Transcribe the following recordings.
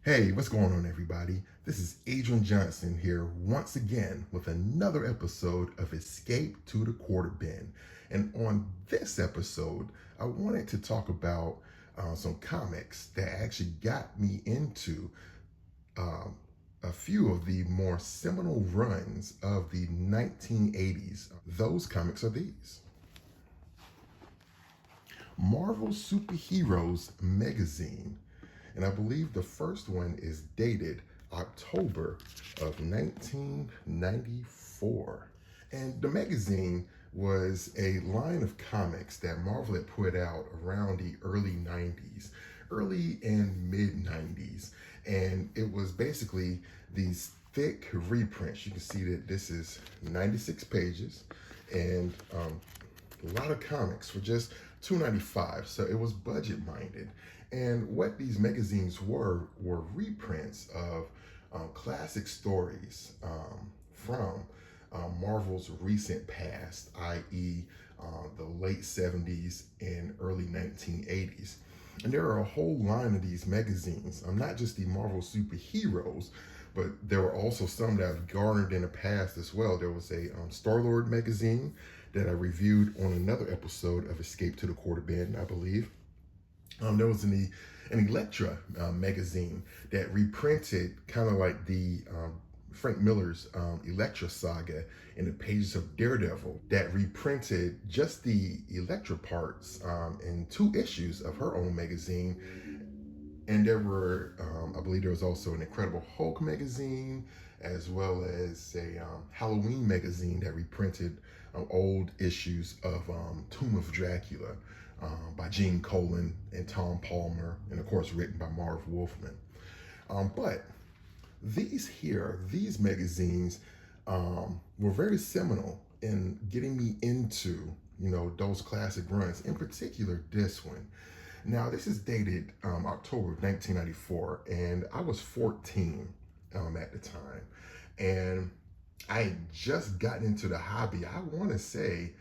Hey, what's going on, everybody? This is Adrian Johnson here once again with another episode of Escape to the Quarter Bin. And on this episode, I wanted to talk about some comics that actually got me into um, a few of the more seminal runs of the 1980s. Those comics are these: Marvel Superheroes Megazine. And I believe the first one is dated October of 1994. And the magazine was a line of comics that Marvel had put out around the early 90s, early and mid 90s. And it was basically these thick reprints. You can see that this is 96 pages and a lot of comics for just $2.95. So it was budget minded. And what these magazines were reprints of classic stories from Marvel's recent past, i.e., the late 70s and early 1980s. And there are a whole line of these magazines, not just the Marvel superheroes, but there were also some that I've garnered in the past as well. There was a Star-Lord magazine that I reviewed on another episode of Escape to the Quarter Bin, I believe. There was an Elektra magazine that reprinted kind of like the Frank Miller's Elektra saga in the pages of Daredevil, that reprinted just the Elektra parts in 2 issues of her own magazine. And there were, I believe there was also an Incredible Hulk magazine, as well as a Halloween magazine that reprinted old issues of Tomb of Dracula by Gene Colan and Tom Palmer, and of course written by Marv Wolfman. But these magazines were very seminal in getting me into, those classic runs, in particular this one. Now, this is dated October of 1994, and I was 14 at the time. And I had just gotten into the hobby, I want to say,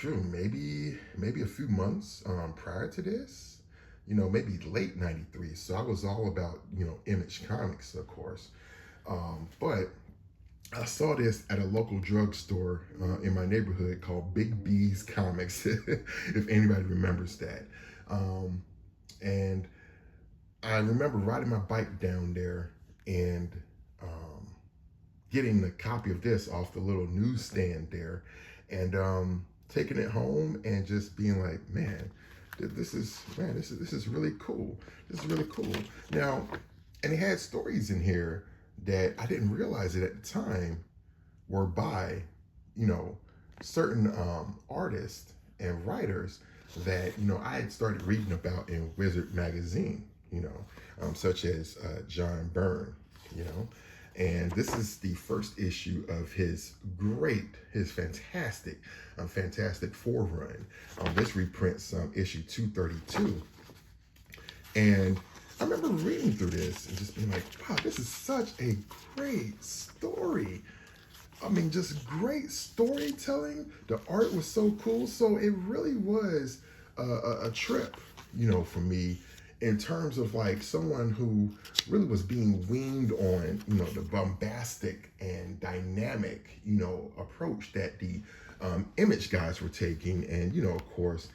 maybe a few months prior to this, maybe late 93. So I was all about, Image Comics, of course. But I saw this at a local drugstore in my neighborhood called Big B's Comics, if anybody remembers that. And I remember riding my bike down there and getting the copy of this off the little newsstand there, and taking it home and just being like, man, this is really cool. This is really cool. Now, and it had stories in here that I didn't realize it at the time were by, certain artists and writers that, I had started reading about in Wizard magazine, such as John Byrne, and this is the first issue of his fantastic Fantastic Four run. This reprints issue 232. And I remember reading through this and just being like, wow, this is such a great story. I mean, just great storytelling. The art was so cool. So it really was a trip, for me, in terms of like someone who really was being weaned on, the bombastic and dynamic, approach that the Image guys were taking. And, of course,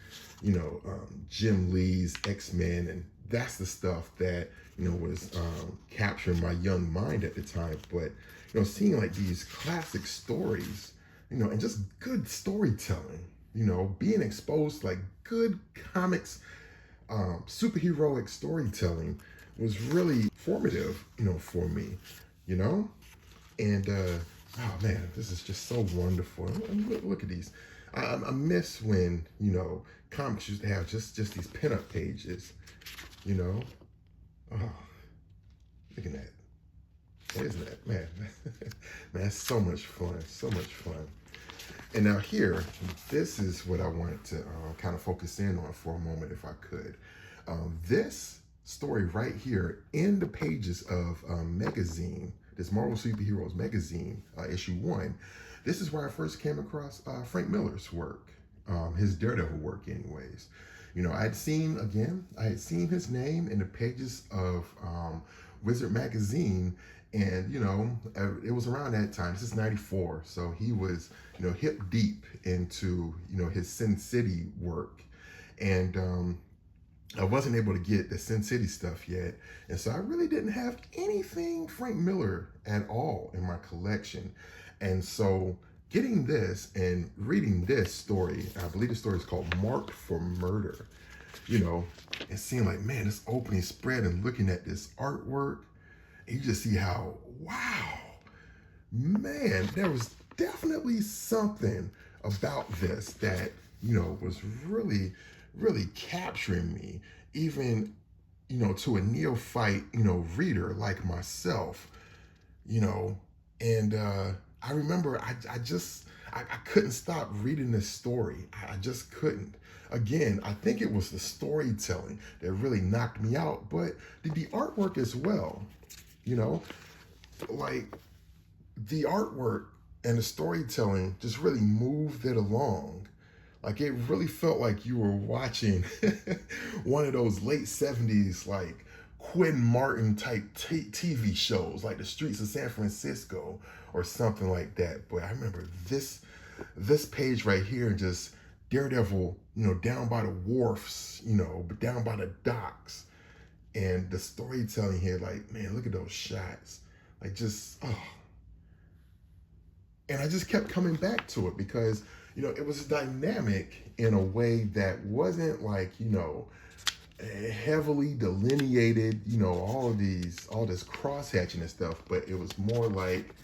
Jim Lee's X-Men, and that's the stuff that, was capturing my young mind at the time. But, seeing like these classic stories, and just good storytelling, being exposed to like good comics, superheroic storytelling was really formative, for me, and oh man, this is just so wonderful. And look at these. I miss when, comics used to have just these pinup pages, oh, look at that. Isn't that, man? Man, it's so much fun, so much fun. And now here, this is what I wanted to kind of focus in on for a moment, if I could. This story right here in the pages of Megazine, this Marvel Superheroes Megazine, issue 1, this is where I first came across Frank Miller's work, his Daredevil work anyways. I had seen his name in the pages of Wizard magazine, and it was around that time. This is '94, so he was hip deep into his Sin City work, and I wasn't able to get the Sin City stuff yet, and so I really didn't have anything Frank Miller at all in my collection. And so getting this and reading this story, I believe the story is called Marked for Murder, it seemed like, man, this opening spread and looking at this artwork, and you just see how, wow, man, there was definitely something about this that, was really, really capturing me, even, to a neophyte, reader like myself, and I remember I couldn't stop reading this story. I just couldn't. Again, I think it was the storytelling that really knocked me out, but the artwork as well, like the artwork and the storytelling just really moved it along. Like it really felt like you were watching one of those late '70s, like Quentin Martin type TV shows, like The Streets of San Francisco or something like that. But I remember this page right here, just Daredevil, down by the wharfs, down by the docks, and the storytelling here, like, man, look at those shots, like just and I just kept coming back to it because it was dynamic in a way that wasn't like heavily delineated, all this cross-hatching and stuff, but it was more like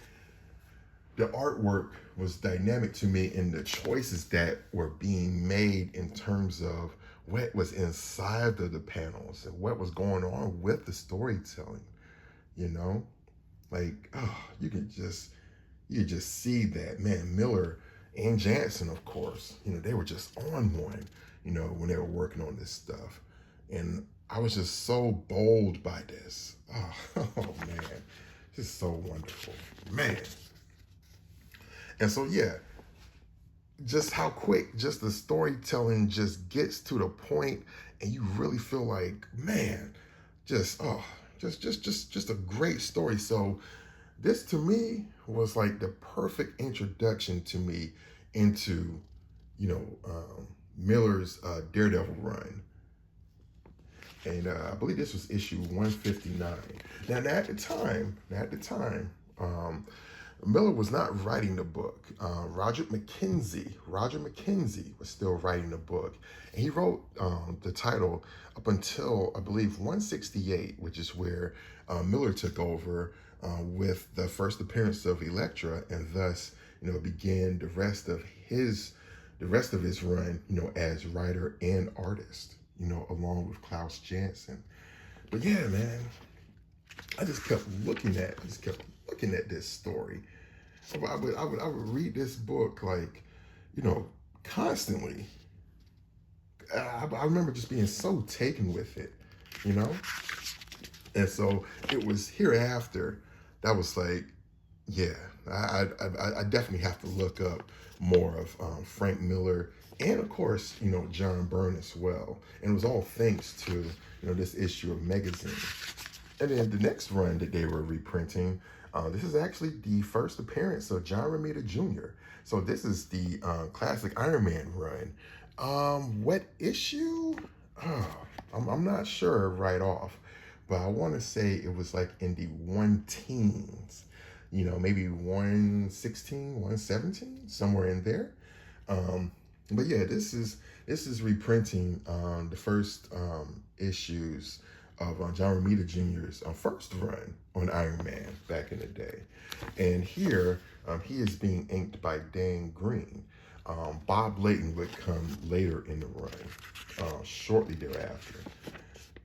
the artwork was dynamic to me in the choices that were being made in terms of what was inside of the panels and what was going on with the storytelling, like, you could just see that, man, Miller and Jansen, of course, they were just on one, when they were working on this stuff. And I was just so bowled by this. Oh man, just so wonderful, man. And so, yeah, just how quick just the storytelling just gets to the point, and you really feel like, man, just a great story. So this to me was like the perfect introduction to me into, Miller's Daredevil run. And I believe this was issue 159. Now at the time, Miller was not writing the book. Roger McKenzie was still writing the book. And he wrote the title up until, I believe, 168, which is where Miller took over with the first appearance of Elektra, and thus, began the rest of his run, as writer and artist, along with Klaus Janson. But yeah, man, I just kept looking at this story. I would read this book like, constantly. I remember just being so taken with it, And so it was hereafter that was like, yeah, I definitely have to look up more of Frank Miller, and of course, John Byrne as well. And it was all thanks to, this issue of Megazine. And then the next run that they were reprinting, this is actually the first appearance of John Romita Jr. So this is the classic Iron Man run. What issue? I'm not sure right off, but I want to say it was like in the 1-teens, maybe 116, 117, somewhere in there. But yeah, this is reprinting the first issues of John Romita Jr.'s first run on Iron Man back in the day. And here, he is being inked by Dan Green. Bob Layton would come later in the run, shortly thereafter.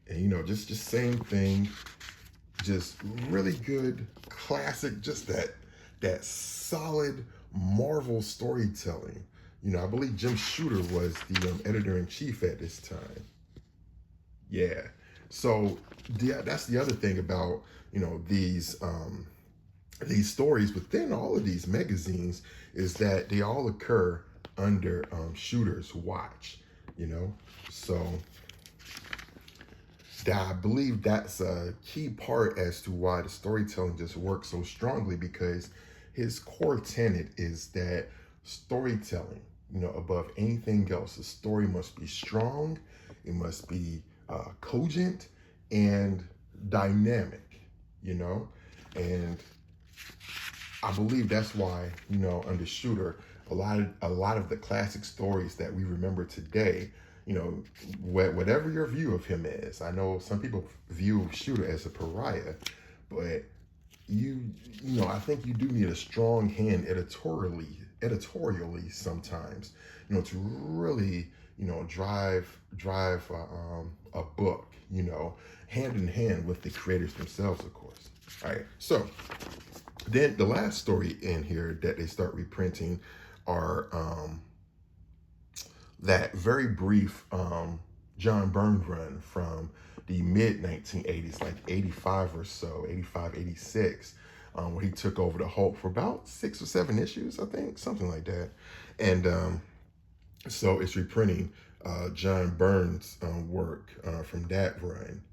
And, just same thing, just really good, classic, just that solid Marvel storytelling. I believe Jim Shooter was the editor-in-chief at this time. Yeah. So that's the other thing about, these stories within all of these magazines, is that they all occur under Shooter's watch. you know? So I believe that's a key part as to why the storytelling just works so strongly, because his core tenet is that storytelling, above anything else, the story must be strong, it must be cogent and dynamic, and I believe that's why, under Shooter, a lot of the classic stories that we remember today, whatever your view of him is. I know some people view Shooter as a pariah, but I think you do need a strong hand editorially sometimes, to really, drive a book, hand in hand with the creators themselves, of course. All right, so then the last story in here that they start reprinting are that very brief John Byrne run from the mid 1980s, like 85 or so, 85, 86, where he took over the Hulk for about 6 or 7 issues, I think, something like that. And so it's reprinting John Byrne's work from that run.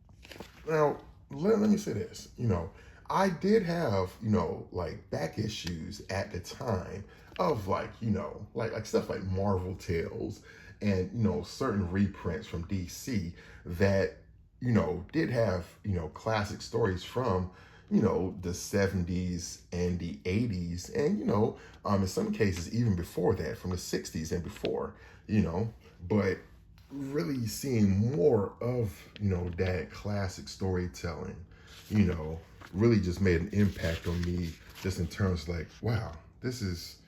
Now, let me say this, I did have, like back issues at the time of like stuff like Marvel Tales and, certain reprints from DC that, did have, classic stories from, the 70s and the 80s and, in some cases even before that, from the 60s and before, but really seeing more of, that classic storytelling, really just made an impact on me, just in terms of like, wow, this is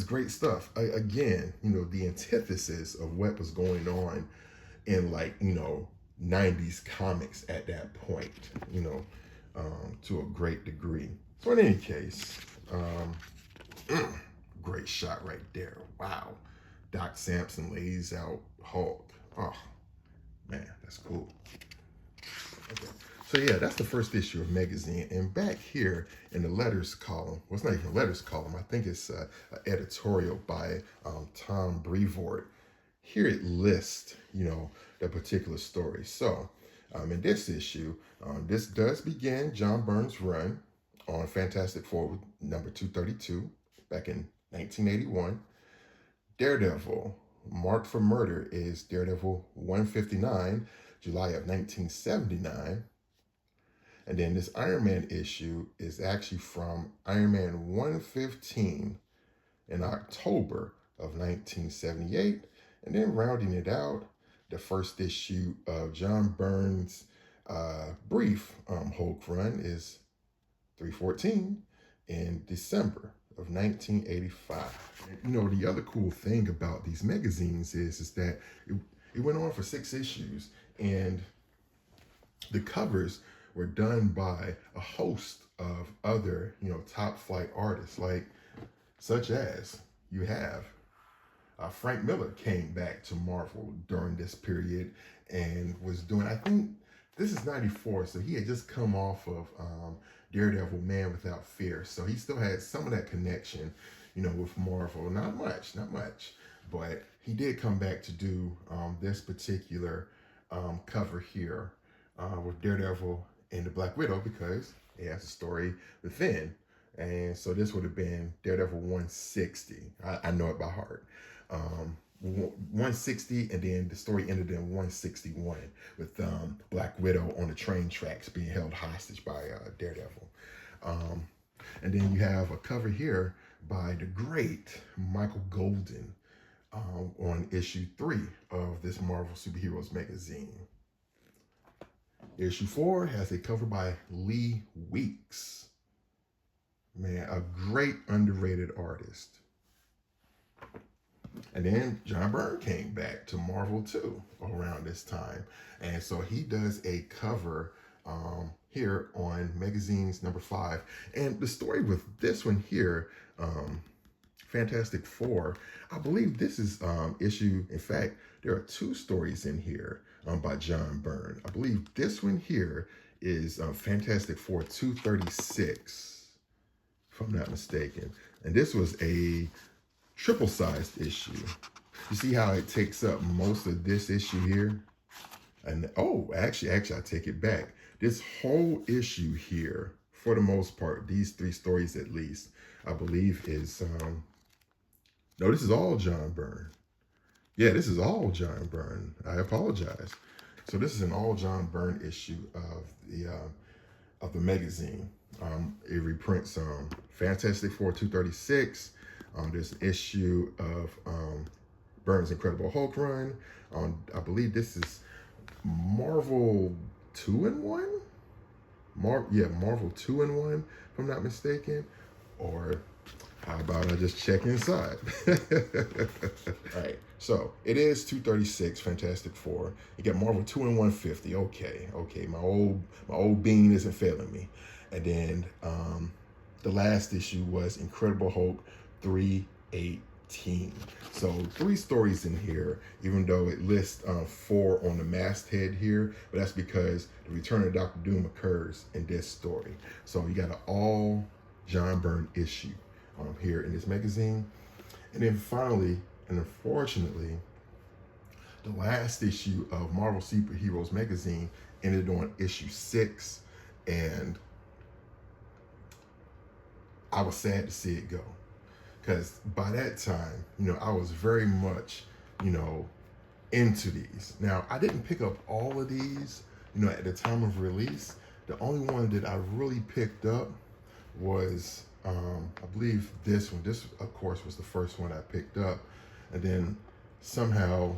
great stuff. Again, the antithesis of what was going on in 90s comics at that point, to a great degree. So in any case, great shot right there. Wow. Doc Samson lays out Hulk. Oh, man, that's cool. Okay. So yeah, that's the first issue of Megazine. And back here in the letters column, well, it's not even a letters column. I think it's an editorial by Tom Brevoort. Here it lists, the particular story. So in this issue, this does begin John Byrne's run on Fantastic Four number 232 back in 1981. Daredevil, Marked for Murder, is Daredevil 159, July of 1979. And then this Iron Man issue is actually from Iron Man 115 in October of 1978. And then rounding it out, the first issue of John Byrne's brief Hulk run is 314 in December of 1985. The other cool thing about these magazines is that it went on for 6 issues, and the covers were done by a host of other, top flight artists, like such as you have Frank Miller came back to Marvel during this period and was doing, I think this is 94, so he had just come off of Daredevil, Man Without Fear. So he still had some of that connection, with Marvel. Not much, but he did come back to do this particular cover here with Daredevil and the Black Widow, because it has a story within. And so this would have been Daredevil 160. I know it by heart. 160, and then the story ended in 161 with Black Widow on the train tracks being held hostage by Daredevil. And then you have a cover here by the great Michael Golden on issue 3 of this Marvel Superheroes magazine. Issue 4 has a cover by Lee Weeks. Man, a great underrated artist. And then John Byrne came back to Marvel too around this time. And so he does a cover here on Magazine's number 5. And the story with this one here, Fantastic Four, I believe this is issue, in fact, there are 2 stories in here by John Byrne. I believe this one here is Fantastic Four 236, if I'm not mistaken. And this was a triple-sized issue. You see how it takes up most of this issue here? And oh, actually, I take it back. This whole issue here, for the most part, these 3 stories at least, I believe is, no, this is all John Byrne. Yeah, this is all John Byrne. I apologize. So this is an all John Byrne issue of the magazine. It reprints Fantastic Four 236. There's an issue of Byrne's Incredible Hulk run. I believe this is Marvel 2-in-1. Marvel 2-in-1, if I'm not mistaken. Or how about I just check inside? All right, so it is 236 Fantastic Four. You get Marvel 2-in-150. Okay, my old bean isn't failing me. And then the last issue was Incredible Hulk 318. So 3 stories in here, even though it lists 4 on the masthead here, but that's because the return of Dr. Doom occurs in this story. So you got an all John Byrne issue here in this magazine. And then finally, and unfortunately, the last issue of Marvel Superheroes magazine ended on issue 6, and I was sad to see it go. Because by that time, I was very much, into these. Now, I didn't pick up all of these, at the time of release. The only one that I really picked up was, I believe this one. This, of course, was the first one I picked up. And then somehow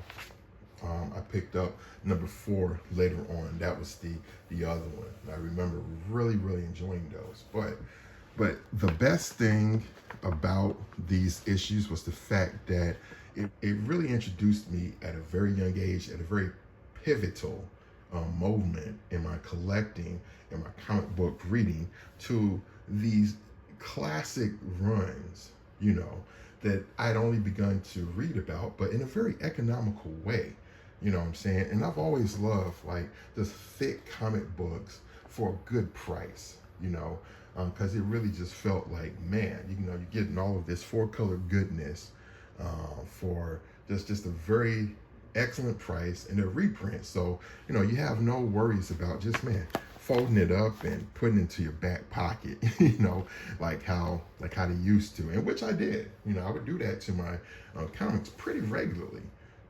I picked up number 4 later on. That was the other one. And I remember really enjoying those. But the best thing about these issues was the fact that it really introduced me at a very young age, at a very pivotal moment in my collecting and my comic book reading, to these classic runs, that I'd only begun to read about, but in a very economical way. You know what I'm saying? And I've always loved like just thick comic books for a good price, because it really just felt like, man, you're getting all of this 4-color goodness for just a very excellent price, and a reprint. So, you have no worries about just, man, folding it up and putting it into your back pocket, like how they used to, and which I did. I would do that to my comics pretty regularly.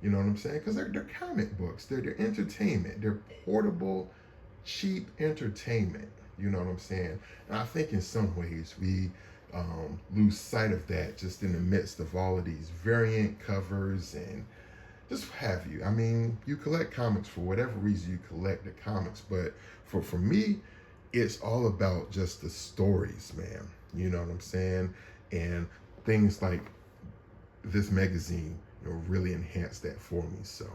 You know what I'm saying? Because they're comic books. They're entertainment. They're portable, cheap entertainment. You know what I'm saying? And I think in some ways we lose sight of that just in the midst of all of these variant covers and just have you. I mean, you collect comics for whatever reason you collect the comics, but for me, it's all about just the stories, man. You know what I'm saying? And things like this magazine, really enhance that for me. So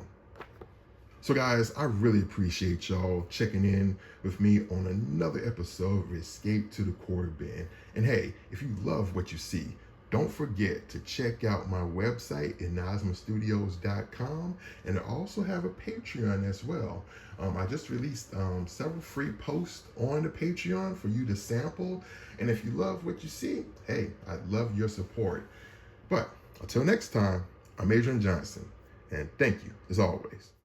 guys, I really appreciate y'all checking in with me on another episode of Escape to the Quarter Bin. And hey, if you love what you see, don't forget to check out my website, inazmastudios.com, and I also have a Patreon as well. I just released several free posts on the Patreon for you to sample. And if you love what you see, hey, I'd love your support. But until next time, I'm Adrian Johnson, and thank you as always.